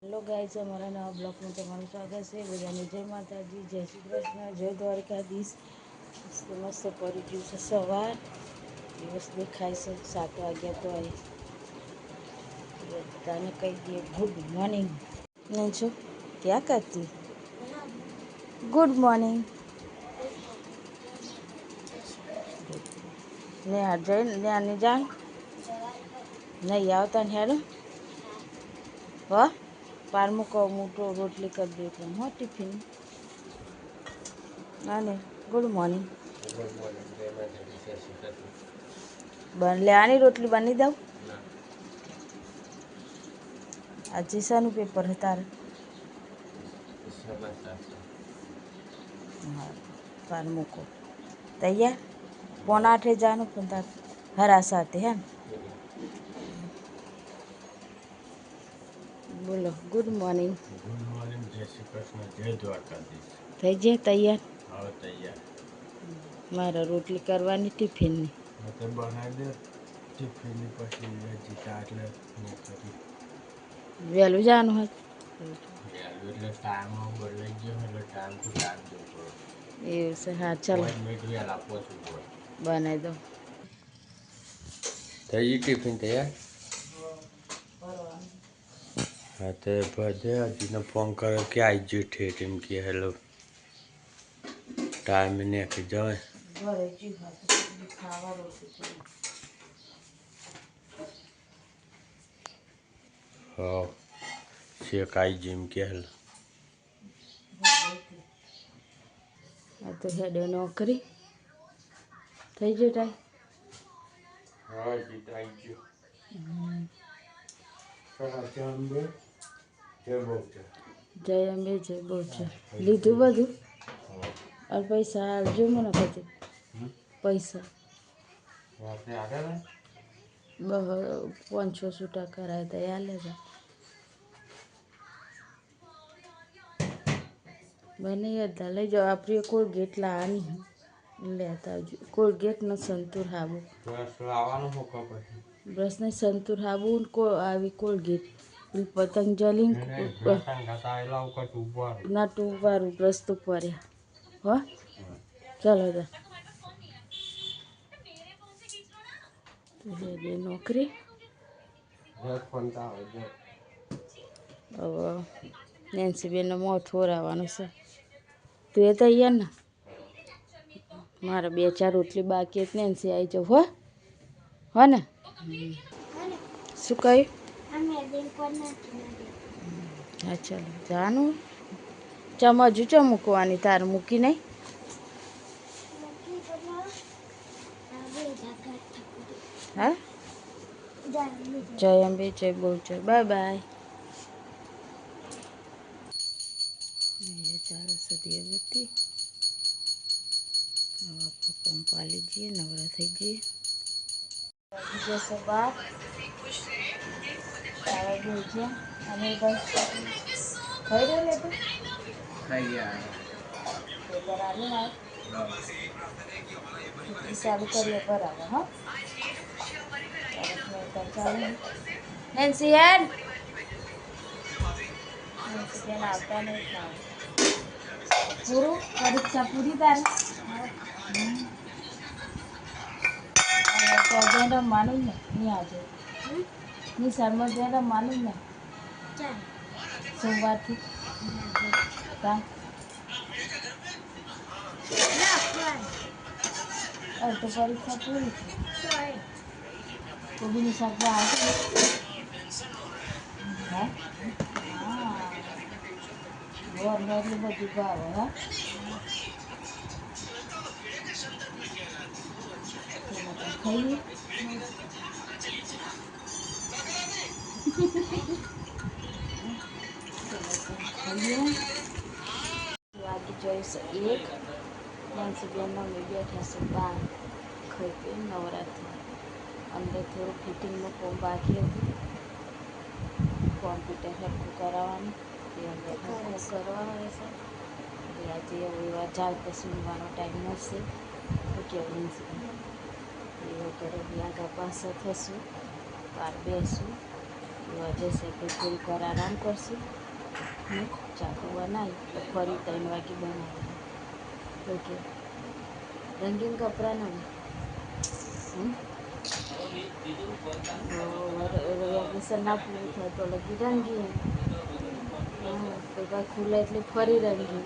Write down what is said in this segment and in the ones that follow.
Hello guys, हमारा नवा blog में તમારું સ્વાગત છે। બધાને જય માતાજી, જય શ્રી કૃષ્ણ, જય દ્વારકાધીશ। મસ્ત પડી ગયું છે સવાર, દિવસ દેખાય છે 7 વાગ્યા તો આવી બધાને કહી દઈએ ગુડ મોર્નિંગ। नहीं छो क्या करती? Good morning. नेहा जय नेहा नहीं जान नहीं आवता हेलो वाह पारमू को मोटो रोटली कर देते हो टिफिन। आने गुड मॉर्निंग बन ले आनी रोटली बनी दऊ। आज शानु पेपर है तार पारमू को तैयार 7:45 जानो पण तार हरा साथे है बोलो गुड मॉर्निंग। गुड मॉर्निंग, जय श्री कृष्ण, जय द्वारकाधीश। થઈ જાય તૈયાર? हाँ तैयार। મારે રોટલી કરવાની ટિફિનની मतलब बनाई दे टिफिन પછી હજી એટલે નીકળી વહેલું જવાનું હોય એટલે ટાઈમ બદલાઈ ગયો એટલે ટાઈમ ટુ ટાઈમ જવું પડે। એવું છે। હા ચાલો 5 મિનિટ વહેલા પહોંચવું પડે। બનાવી દો। થઈ ગઈ ટિફિન તૈયાર? હા તો બધે હજીને ફોન કર્યો કે આવી ગયું ઠેઠ એમ કે હેલો ટાઈમ નીકળી જવાય। હા શેક આવી ગયું એમ કે હેલો આ તો હેડે નોકરી થઈ ગયો ટાઈમ। હા હજી તો આવી ગયો જય અંબે જય બહુચર લીધું બધું और पैसा जो મને પછી પૈસા 500 છૂટા કરાય તો આલે જા બને હતા લઈ જાઓ। આપણે કોલગેટ લાવવાની લેતા આવજો કોલગેટ ને સંતૂર હાબુ બ્રશ ને સંતૂર હાબુ આવી કોલગેટ પતંજલિ ના ટૂંકવાળું બ્રશ તો પડ્યા હો ચાલો તા તો નોકરી હવે નેન્સીબેનનો મોં થોરાવાનું છે। તું એ તૈયાર ને મારે 2-4 રોટલી બાકી હતી નેન્સી આવી જાવ હો ને શું કહ્યું? હા ચાલો જાનું ચમચું ચો મૂકવાની તારે મૂકી નહીં હા જય અંબે જય બહુચર બાય બાય। ચાલો સદી અગત્ય હવે પંપા લીજીએ નવરા થઈ જઈએ જैसे बात भेजिए हमें बस खरीद लेते पेपर आने ना चालू करिए बराबर हाँ चालू नैन्सी यार नैन्सी बेन आता नहीं था पूरू परीक्षा पूरी तारी तो बेन मालूम नहीं आ जाए नहीं शर्मा बेन मालूम नहीं सोमवार थी और तो परीक्षा पूरी थी तो भी नहीं सकता हाँ और मेरी बड़ी बात है खाइए वागी चॉइस 1 नेन्सी बेन में बैठा से 12 खाई पे नवरात्रि अंदर थोड़ा फिटिंग में काम बाकी હતું કોમ્પ્યુટર હરખું કરાવવાનું તે અંદર હરખું કરવાનું રહેશે એટલે આજે એવા જાવ તો સુનવાનો ટાઈમ મળશે તો કેવું એ વગર આગા પાછા થશું બહાર બેસું અજય છે કે થોડીક વાર આરામ કરશે ને ચાકુ બનાવી તો ફરી 3 વાગે બનાવી ઓકે રંગીન કપડાં ના વેકેશન ના પૂરું થાય તો લગી રંગીન તો કાંઈ ખુલે એટલે ફરી રંગીન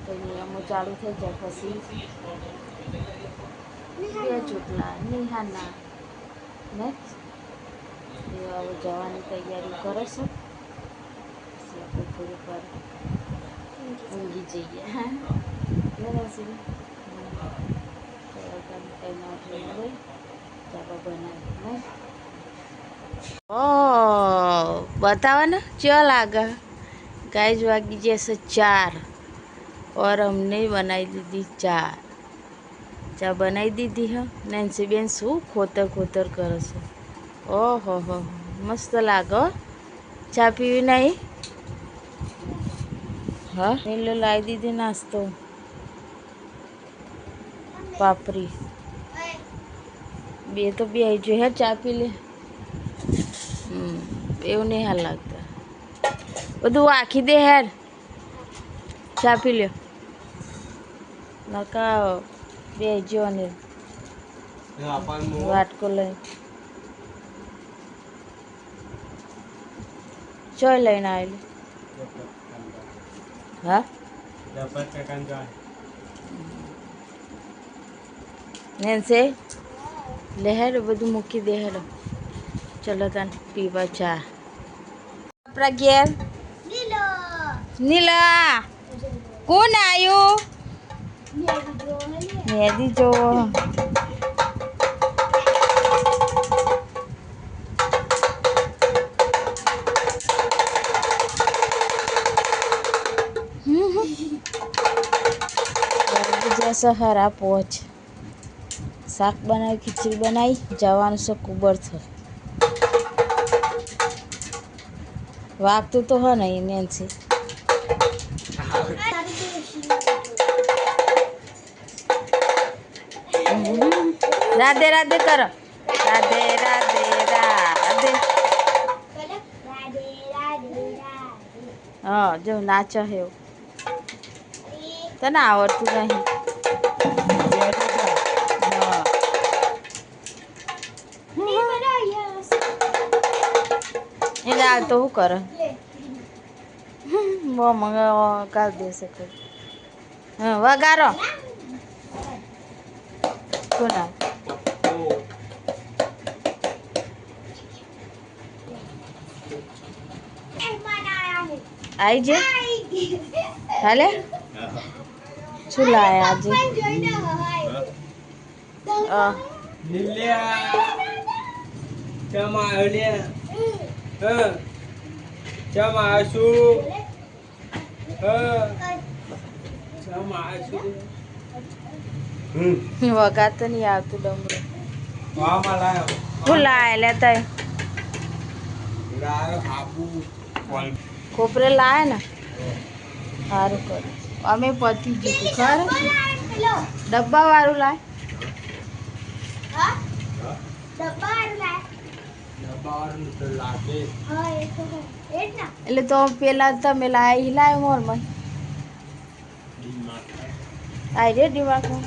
તો નિયમો ચાલુ થઈ જાય પછી બે ચોટલા નિહાના ને એ હવે જવાની તૈયારી કરે છે પછી આપણે થોડીક વાર ઊંઘી જઈએ હા બરાબર ઓ બતાવો ને ચો લાગે ગાય જ વાગી જશે 4 और हमने बनाई दीदी ચા બનાવી દીધી હ નેન્સી બેન શું ખોતર કરે છે ઓહો હો મસ્ત લાગો ચા પીવી નહીં હા નીલો લાવી દીધી નાસ્તો પાપરી બે તો બે જો હે ચા પી લે એવું નહીં હાલ લાગતા બધું આખી દે હેર ચા પી લ્યો નકા બે જો ને વાટકો લઈ ચોય લઈને આવેલી હા નેન્સે લે હેડ બધું મૂકી દે હેડો ચલો તને પીવા ચા આપણા ઘેર નીલા કોણ આવ્યું મેદી જો જैसा हरा पोच શાક બનાવી ખીચડી બનાવી જવાનું છે કુબર છે વાગતું તો હ નહીં નેન્સી રાધે રાધે કરો રાધે રાધે રાધે હા જો નાચો હેવું તને આવડતું નહીં એને આ તો શું કરે કાઢ દેશે હા વગારો કોના आई जे हाले શું લાયા આજે વગા તો નહીં આવતું ડમરું શું લાયા લેતા ખોપરે લાયા ને સારું કર અમે પતી ગયું ખર ડબ્બા વાળું લાય એટલે તો પેલા તમે લાયા હિલાય મોરમાં આઈ રે દિમાગમાં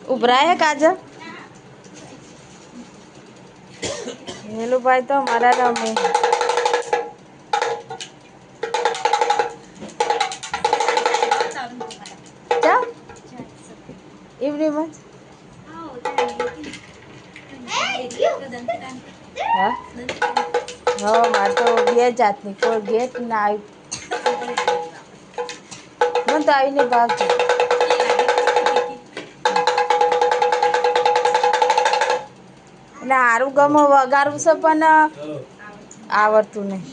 ઉભરાય કાજલ હેલો ભાઈ તો મારા રમે જા ઇવનિંગ માં હા હા મારે તો બે જાતની કોઈ ગેટ ના આવી મને તો આવીને ભાવ છે એટલે સારું ગમે વગાડવું છે પણ આવડતું નહીં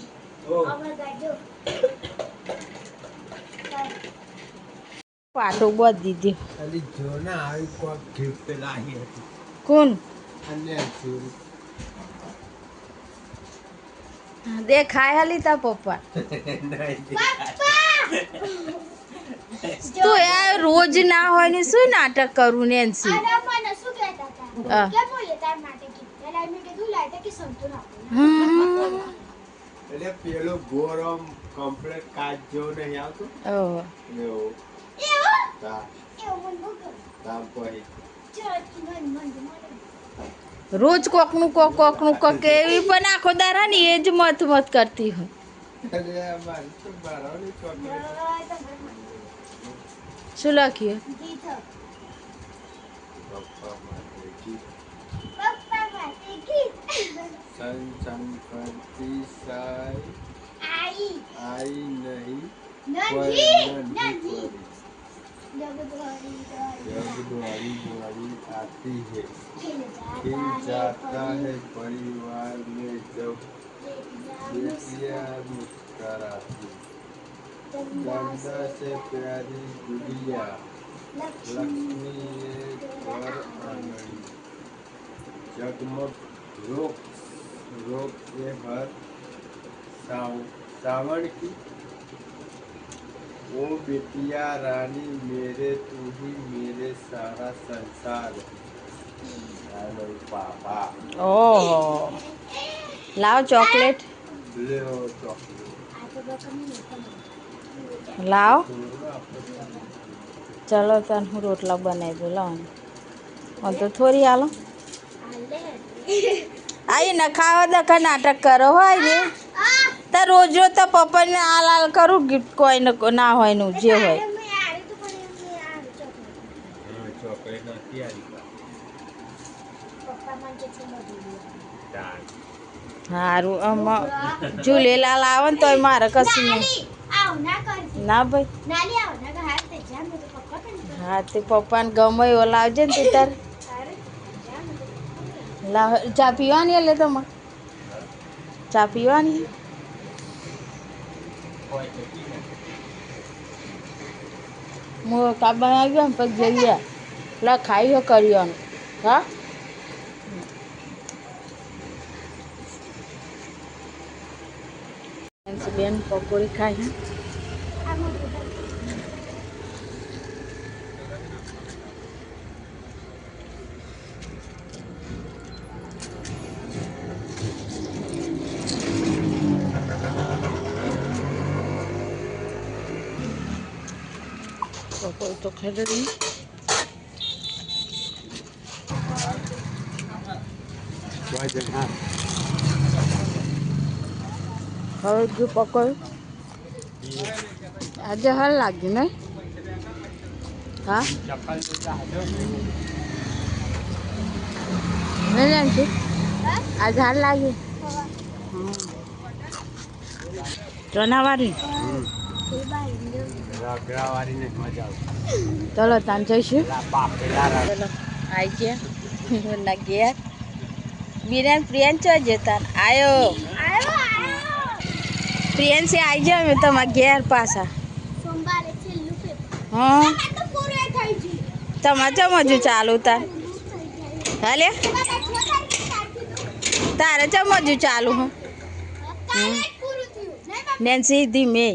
પાટું બધી દીધી કોણ દેખાય હાલી તા પપ્પા તો યાર રોજ ના હોય ને શું નાટક કરું નેન્સી હા. એટલે પેલો ગોરમ કમ્પ્લીટ કાચ જેવો નહીં આવતો ઓહો. એવું તામ પછી રોજ કોકનું કોકનું કોક એવી પણ આખો દારા ને એ જ મત મત કરતી હોય અરે આ મારી તો બારાની ચોકલેટ શું લખ્યું પપ્પા માટે ગીત સંકંતી સાય आई नहीं पर नहीं जब द्वारी द्वारी आती है खिल जाता है परिवार में जब बेटियां मुस्कुराती गंगा से प्यारी गुड़िया लक्ष्मी ये घर आंगन जगमग रोक रोक के हर सावन की ओ बेटिया रानी मेरे तू ही मेरे सारा संसार हेलो पापा ઓહો લાવ ચોકલેટ ले ओ चॉकलेट લાવ ચલો તને હું રોટલા બનાવી દઉં લાવ મને તો થોડી હાલો આઈ ન ખાવા દખા નાટક કરો હોય ને તો રોજ રોજ તો પપ્પાને હાલ હાલ કરું ગિફ્ટ કોઈ ના હોય નું જે હોય चॉकलेट नहीं आई સારું ઝૂલેલાલ આવે ને તોય મારે કશું નહીં ના ભાઈ હા તે પપ્પાને ગમે એવો લાવજે ને તું તારે લાવ ચા પીવાની એટલે તમારે ચા પીવાની હું કાબા આવ્યો ને પછી જઈએ પેલા ખાઈ કર્યોનું હા બેન પકોડી ખાઈ પકોડી તો ખાઈ લીધી હવે ગયું પકોડું આજે હાલ લાગ્યું ને હા નહીં જાણતી આજે હાલ લાગ્યું ચોનાવાળી ચલો તાન જઈશું ચલો આવી ગયા ના ઘેર બિરાન પ્રિયાન ચો જતા આયો પ્રિયાન से આવી જાવ મેં તમારા ઘેર પાછા હા તમારે ચમજુ ચાલુ તાર હાલે તારે ચમજુ ચાલુ હા નેન્સી ધીમે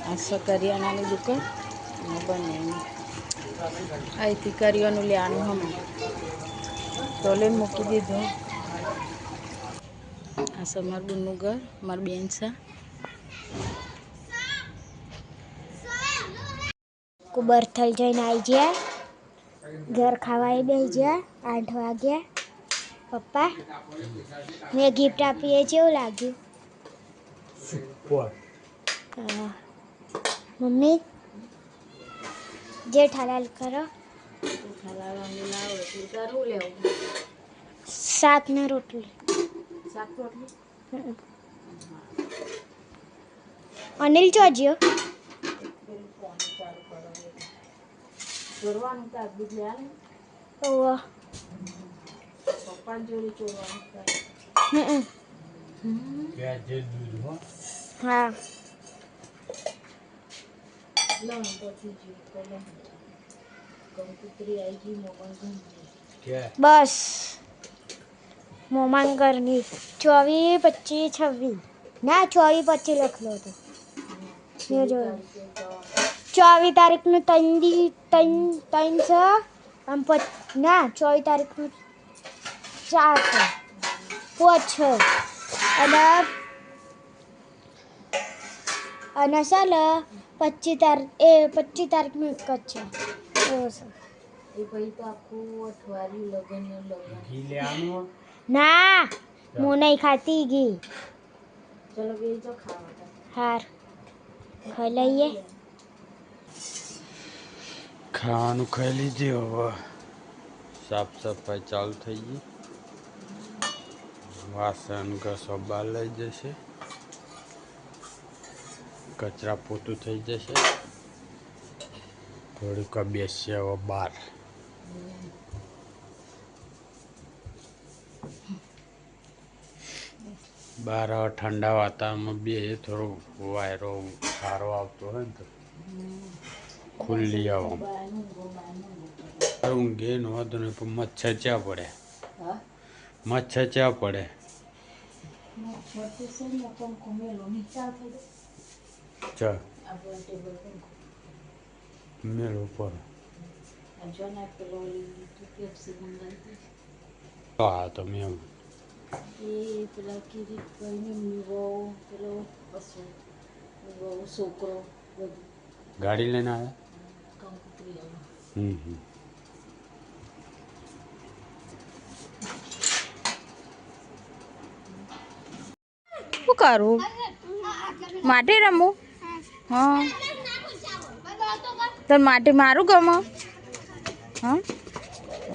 આસો કરિયાણાની દુકાન બને અહીંથી કરિયાનું લેવાનું હમ તો લઈને મૂકી દીધું આ છે મારું બુનનું ઘર મારી બેન છે કુબરથલ જઈને આવી ગયા ઘર ખાવાય બેસી ગયા 8 વાગ્યા પપ્પા મેં ગિફ્ટ આપી એ કેવું લાગ્યું મમ્મી જેઠાલાલ કરો શાક ને રોટલી અનિલ ચોજ્યો ચોરવાનું તાર દૂધ લે આલે ઓવા પપ્પા જોડે ચોરવાનું क्या जे दूध हो હા લણ પછી જો પેલા કંકુતરી આવી ગઈ મોકલ क्या બસ મોમાંગરની 24, 25, 26 ના 24, 25 લખેલો હતો મેં જોયું 24 તારીખનું 3 છે આમ ના 24 તારીખનું 4 છે 5 છે અને ચાલે 25 તારીખનું એક જ છે એવો છે એ પછી તો આખું અઠવાડિયું લગન ઘી લેવાનું ના હું નહીં ખાતી ઘી ચલો બે તો ખાવા હાર ખાઈ લઈએ ખાવાનું ખાઈ લીધી હવે સાફ સફાઈ ચાલુ થઈ ગઈ વાસણ ઘસો બહાર લઈ જશે કચરા પોતું થઈ જશે થોડીક બેસીએ હવે બહાર બહાર હવે ઠંડા વાતાવરણમાં બે થોડો વાયરો સારો આવતો હોય ને તો ખુલ્લી આવો ઊંઘે ન હોતું નહીં પણ મચ્છર ચા પડે હા મચ્છર ચા પડે મચ્છર છે ને પંખો મેલો નીચા થઈ ચા આપણે ટેબલ પંખો મેળ ઉપર આ જો ને પેલો પેપ્સી મંગાવી હા તો મેં એ પેલા કિરીટ ભાઈને મીવો પેલો પછી મીવો છોકરો બધું ગાડી લઈને આવ્યા કંકોત્રી આવે શું કરું માટી રમું હા તને માટી મારું ગમે હા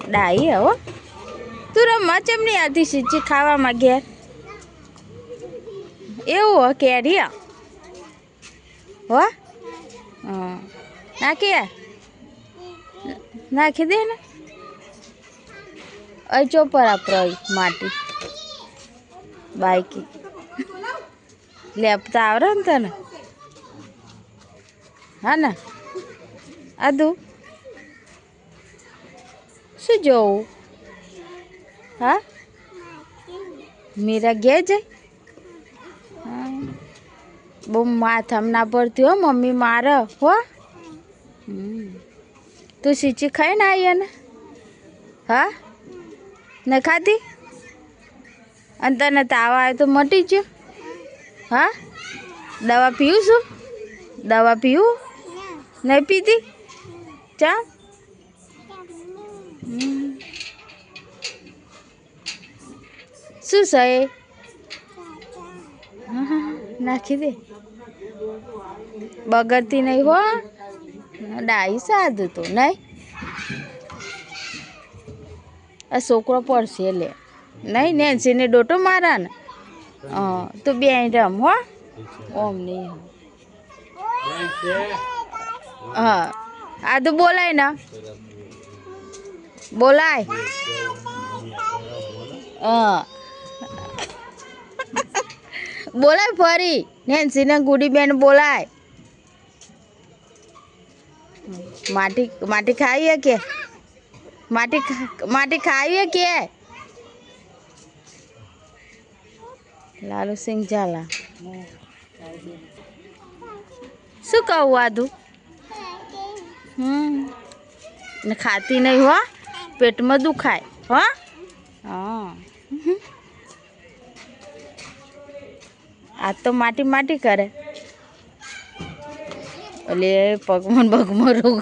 ડાઈ હો તું રમવા ચમ નહીં આવતી સીચી ખાવામાં ઘેર એવું હો કેરી હો હા નાખી નાખી દે ને અહીં ચોપર આપણે માટી બાઈકી લેપતા આવડે ને તને હા ને આદુ શું જોવું હા મીરા ઘેર જાય હા બહુ માથામાં ના પડતી હો મમ્મી મારે હો તું સીચી ખાઈને આવી ને હા ન ખાધી અને તને તાવ આવે તો મટી ગયો હા દવા પીવું છું દવા પીવું નહીં પીતી ચા શું છે નાખી દે બગડતી નહીં હો ડાઈ સાદું તો નહીં આ છોકરો પડશે લે નહીં નેન્સીને ડોટો મારા ને તો બે રમ હો ઓમ નહીં હા આ તો બોલાય ને બોલાય હા બોલાય ફરી નેન્સીને ગુડી બેન બોલાય માટી માટી ખાઈએ કે માટી ખાઈએ કે લાલુ સિંહ ઝાલા શું કહું આદુ ને ખાતી નહીં હો પેટમાં દુખાય હો હા આ તો માટી માટી કરે એટલે પગમાં પગમાં રોગ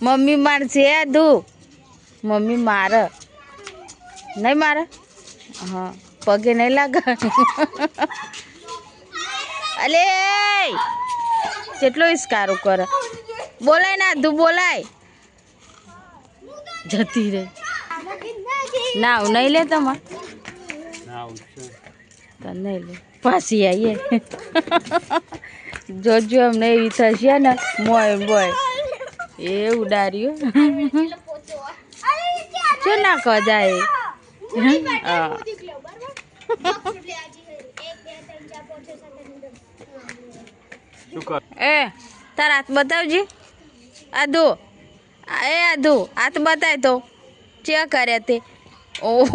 મમ્મી મારશે આદુ મમ્મી મારે નહીં મારે હા પગે નહીં લાગે અલે કેટલો ઇસ્કારો કરે બોલાય ના તું બોલાય જતી રે ના નહીં લે તમારે નહીં લે પાછી આવીએ જોજો અમને એવી થશે ને મોય બોય એ ઉડાર્યું શું ના કહો જાય હા એ તાર હાથ બતાવજે આદુ એ આદુ હાથ બતાય તો ચે કરે તે ઓહ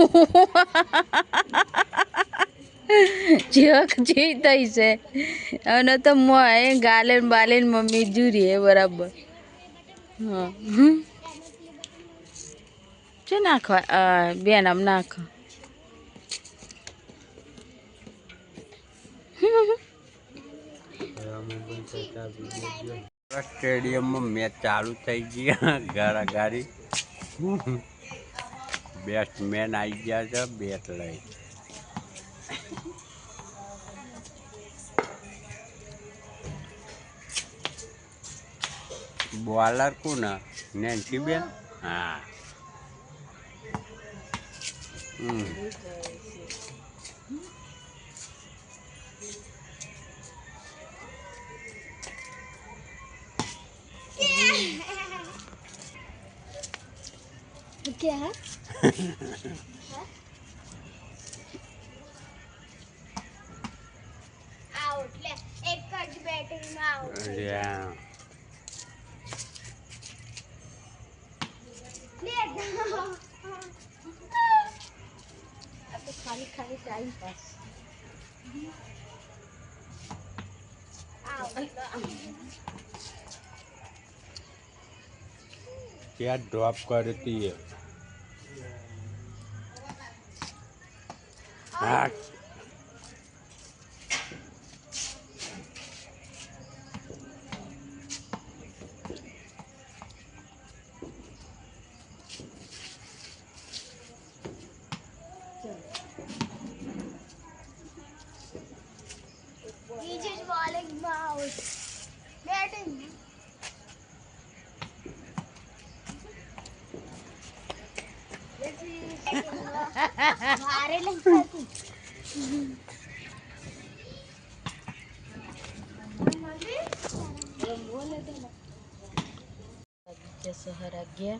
જક જી થઈ છે અને તો એ ગાલે બાલે મમ્મી જુરી હે બરાબર હા છે નાખવા બેન આમ નાખ સ્ટેડિયમમાં મેચ ચાલુ થઈ ગયા ગાડી બેટ્સમેન આવી ગયા છે બેટ લઈ બોલર કોના નેન્સી બેન હા क्या है आउट ले एक कट बैटिंग में आउट ले अब तो खाली खाली टाइम पास क्या ड्रॉप करती है हाँ He just balling out. Batting. मारे लगता तू સહાર ગયા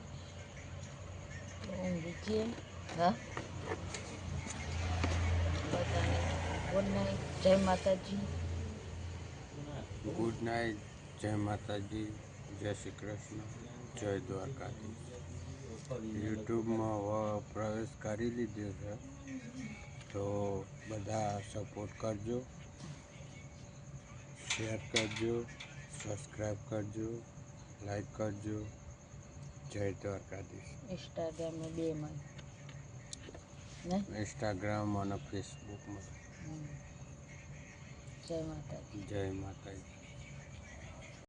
ઊંઘી જઈએ હા બધાને ગુડ નાઇટ જય માતાજી ગુડ નાઇટ જય માતાજી જય શ્રી કૃષ્ણ જય દ્વારકાધીશ યુટ્યુબમાં પ્રવેશ કરી લીધો છે તો બધા સપોર્ટ કરજો શેર કરજો સબસ્ક્રાઈબ કરજો લાઈક કરજો જય દ્વારકાધીશ ઇન્સ્ટાગ્રામમાં બે માં ને ઇન્સ્ટાગ્રામ અને ફેસબુકમાં જય માતાજી જય માતાજી